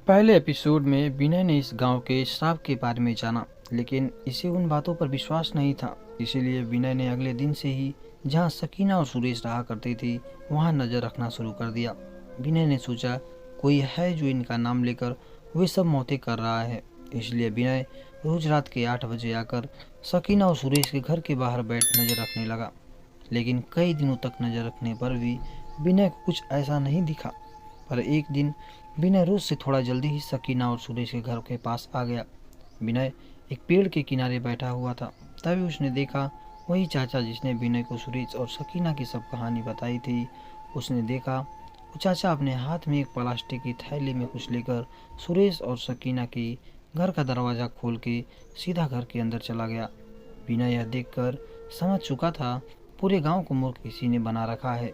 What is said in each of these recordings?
पहले एपिसोड में विनय ने इस गांव के श्राप के बारे में जाना, लेकिन इसे उन बातों पर विश्वास नहीं था। इसीलिए विनय ने अगले दिन से ही जहां सकीना और सुरेश रहा करते थे वहां नजर रखना शुरू कर दिया। विनय ने सोचा कोई है जो इनका नाम लेकर वे सब मौतें कर रहा है। इसलिए विनय रोज रात के 8 बजे आकर सकीना और सुरेश के घर के बाहर बैठ नजर रखने लगा। लेकिन कई दिनों तक नजर रखने पर भी विनय को कुछ ऐसा नहीं दिखा। पर एक दिन विनय रोज से थोड़ा जल्दी ही सकीना और सुरेश के घर के पास आ गया। विनय एक पेड़ के किनारे बैठा हुआ था। तभी उसने देखा वही चाचा जिसने विनय को सुरेश और सकीना की सब कहानी बताई थी। उसने देखा वो चाचा अपने हाथ में एक प्लास्टिक की थैली में कुछ लेकर सुरेश और सकीना के घर का दरवाज़ा खोल के सीधा घर के अंदर चला गया। विनय यह देखकर समझ चुका था पूरे गांव को मूर्ख किसी ने बना रखा है।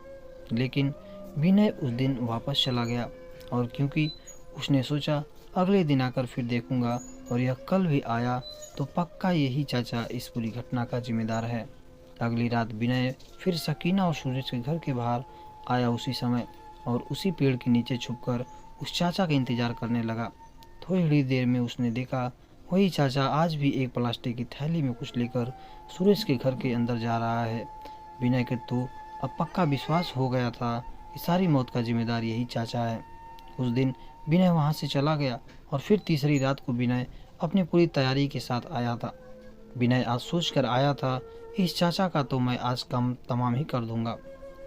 लेकिन विनय उस दिन वापस चला गया, और क्योंकि उसने सोचा अगले दिन आकर फिर देखूंगा और यह कल भी आया तो पक्का यही चाचा इस पूरी घटना का जिम्मेदार है। अगली रात विनय फिर सकीना और सूरज के घर के बाहर आया उसी समय, और उसी पेड़ के नीचे छुपकर उस चाचा का इंतजार करने लगा। थोड़ी देर में उसने देखा वही चाचा आज भी एक प्लास्टिक की थैली में कुछ लेकर सूरज के घर के अंदर जा रहा है। विनय के तो अब पक्का विश्वास हो गया था कि सारी मौत का जिम्मेदार यही चाचा है। उस दिन विनय वहां से चला गया और फिर तीसरी रात को विनय अपनी पूरी तैयारी के साथ आया था। विनय आज सोच कर आया था इस चाचा का तो मैं आज काम तमाम ही कर दूंगा।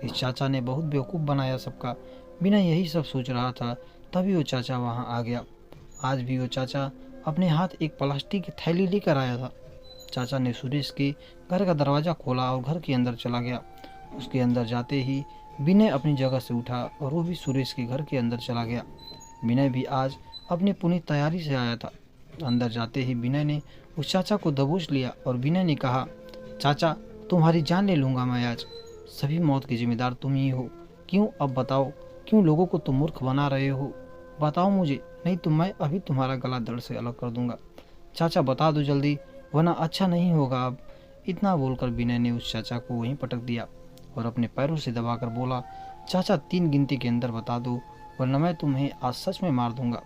इस चाचा ने बहुत बेवकूफ़ बनाया सबका। विनय यही सब सोच रहा था तभी वो चाचा वहां आ गया। आज भी वो चाचा अपने हाथ एक प्लास्टिक की थैली लेकर आया था। चाचा ने सुरेश के घर का दरवाज़ा खोला और घर के अंदर चला गया। उसके अंदर जाते ही विनय अपनी जगह से उठा और वो भी सुरेश के घर के अंदर चला गया। विनय भी आज अपनी पूरी तैयारी से आया था। अंदर जाते ही विनय ने उस चाचा को दबोच लिया और विनय ने कहा, चाचा तुम्हारी जान ले लूँगा मैं आज। सभी मौत के जिम्मेदार तुम ही हो। क्यों अब बताओ, क्यों लोगों को तुम मूर्ख बना रहे हो? बताओ मुझे, नहीं तो मैं अभी तुम्हारा गला धड़ से अलग कर दूंगा। चाचा बता दो जल्दी, वरना अच्छा नहीं होगा अब। इतना बोलकर विनय ने उस चाचा को वहीं पटक दिया और अपने पैरों से दबाकर बोला, चाचा 3 गिनती के अंदर बता दो, वरना मैं तुम्हें आज सच में मार दूंगा।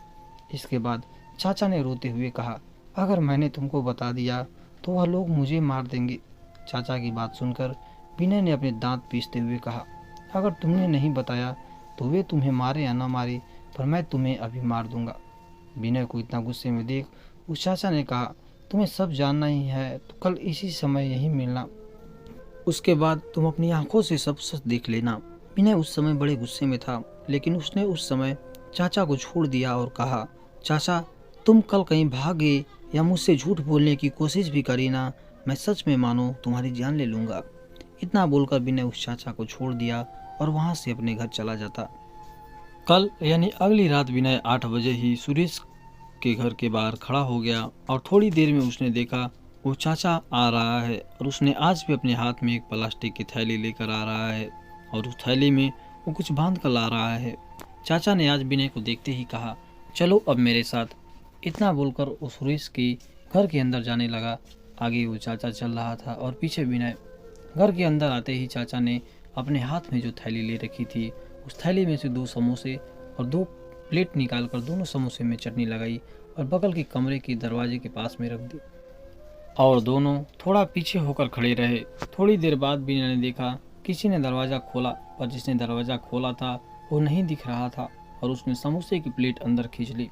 इसके बाद चाचा ने रोते हुए कहा, अगर मैंने तुमको बता दिया तो वह लोग मुझे मार देंगे। चाचा की बात सुनकर विनय ने अपने दांत पीसते हुए कहा, अगर तुमने नहीं बताया तो वे तुम्हें मारे या न मारे, पर मैं तुम्हें अभी मार दूंगा। विनय को इतना गुस्से में देख उस चाचा ने कहा, तुम्हें सब जानना ही है तो कल इसी समय यहीं मिलना। उसके बाद तुम अपनी आंखों से सब सच देख लेना। विनय उस समय बड़े गुस्से में था, लेकिन उसने उस समय चाचा को छोड़ दिया और कहा, चाचा तुम कल कहीं भागे या मुझसे झूठ बोलने की कोशिश भी करी ना, मैं सच में मानो तुम्हारी जान ले लूँगा। इतना बोलकर विनय उस चाचा को छोड़ दिया और वहाँ से अपने घर चला जाता। कल यानी अगली रात विनय 8 बजे ही सुरेश के घर के बाहर खड़ा हो गया और थोड़ी देर में उसने देखा वो चाचा आ रहा है, और उसने आज भी अपने हाथ में एक प्लास्टिक की थैली लेकर आ रहा है और उस थैली में वो कुछ बांध कर ला रहा है। चाचा ने आज विनय को देखते ही कहा, चलो अब मेरे साथ। इतना बोलकर वो सुरेश के घर के अंदर जाने लगा। आगे वो चाचा चल रहा था और पीछे विनय। घर के अंदर आते ही चाचा ने अपने हाथ में जो थैली ले रखी थी उस थैली में से 2 समोसे और 2 प्लेट निकालकर दोनों समोसे में चटनी लगाई और बगल के कमरे के दरवाजे के पास में रख दी, और दोनों थोड़ा पीछे होकर खड़े रहे। थोड़ी देर बाद विनय ने देखा किसी ने दरवाज़ा खोला, पर जिसने दरवाज़ा खोला था वो नहीं दिख रहा था और उसने समोसे की प्लेट अंदर खींच ली।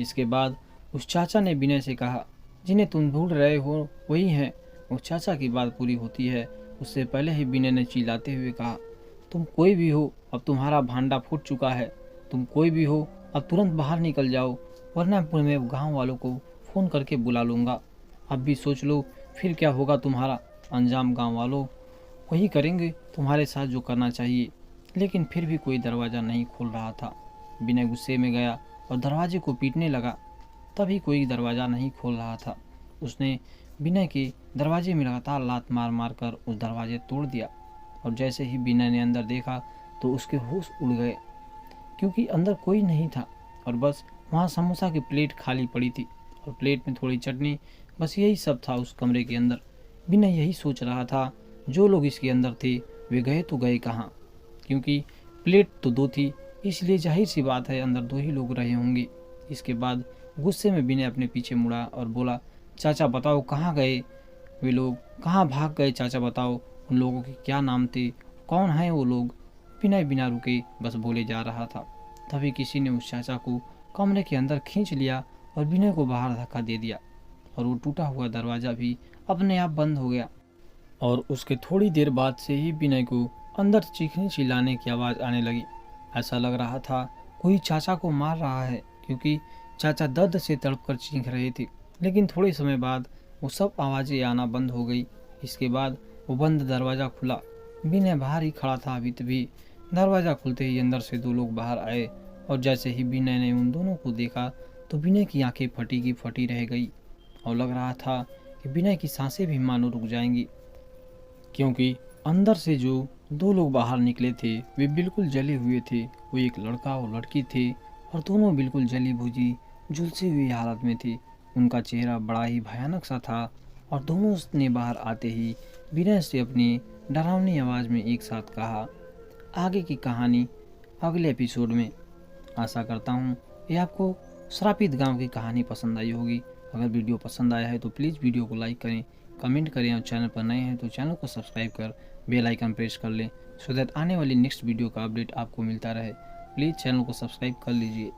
इसके बाद उस चाचा ने विनय से कहा, जिन्हें तुम ढूंढ रहे हो वही हैं। उस चाचा की बात पूरी होती है उससे पहले ही विनय ने चिल्लाते हुए कहा, तुम कोई भी हो, अब तुम्हारा भांडा फूट चुका है। तुम कोई भी हो, अब तुरंत बाहर निकल जाओ, वरना मैं गाँव वालों को फ़ोन करके बुला लूँगा। अब भी सोच लो फिर क्या होगा तुम्हारा अंजाम। गांव वालों वही करेंगे तुम्हारे साथ जो करना चाहिए। लेकिन फिर भी कोई दरवाज़ा नहीं खोल रहा था। विनय गुस्से में गया और दरवाजे को पीटने लगा, तभी कोई दरवाज़ा नहीं खोल रहा था। उसने विनय के दरवाजे में लगातार लात मार मार कर उस दरवाजे तोड़ दिया, और जैसे ही विनय ने अंदर देखा तो उसके होश उड़ गए, क्योंकि अंदर कोई नहीं था और बस वहाँ समोसा की प्लेट खाली पड़ी थी और प्लेट में थोड़ी चटनी, बस यही सब था उस कमरे के अंदर। विनय यही सोच रहा था, जो लोग इसके अंदर थे वे गए तो गए कहाँ, क्योंकि प्लेट तो 2 थी, इसलिए जाहिर सी बात है अंदर 2 ही लोग रहे होंगे। इसके बाद गुस्से में विनय अपने पीछे मुड़ा और बोला, चाचा बताओ कहाँ गए वे लोग, कहाँ भाग गए चाचा बताओ, उन लोगों के क्या नाम थे, कौन हैं वो लोग। विनय बिना रुके बस बोले जा रहा था। तभी किसी ने उस चाचा को कमरे के अंदर खींच लिया और विनय को बाहर धक्का दे दिया और वो टूटा हुआ दरवाज़ा भी अपने आप बंद हो गया। और उसके थोड़ी देर बाद से ही विनय को अंदर चीखने चिल्लाने की आवाज़ आने लगी। ऐसा लग रहा था कोई चाचा को मार रहा है, क्योंकि चाचा दर्द से तड़प कर चीख रहे थे। लेकिन थोड़े समय बाद वो सब आवाज़ें आना बंद हो गई। इसके बाद वो बंद दरवाज़ा खुला। विनय बाहर ही खड़ा था अभी तभी दरवाज़ा खुलते ही अंदर से दो लोग बाहर आए और जैसे ही विनय ने उन दोनों को देखा तो विनय की आंखें फटी की फटी रह गई और लग रहा था कि विनय की सांसें भी मानो रुक जाएंगी, क्योंकि अंदर से जो दो लोग बाहर निकले थे वे बिल्कुल जले हुए थे। वो एक लड़का और लड़की थे और दोनों बिल्कुल जली भुजी झुलसी हुई हालत में थे। उनका चेहरा बड़ा ही भयानक सा था और दोनों ने बाहर आते ही विनय से अपनी डरावनी आवाज़ में एक साथ कहा, आगे की कहानी अगले एपिसोड में। आशा करता हूँ ये आपको श्रापित गांव की कहानी पसंद आई होगी। अगर वीडियो पसंद आया है तो प्लीज़ वीडियो को लाइक करें, कमेंट करें और चैनल पर नए हैं तो चैनल को सब्सक्राइब कर बेल आइकन प्रेस कर लें, सो दैट आने वाली नेक्स्ट वीडियो का अपडेट आपको मिलता रहे। प्लीज़ चैनल को सब्सक्राइब कर लीजिए।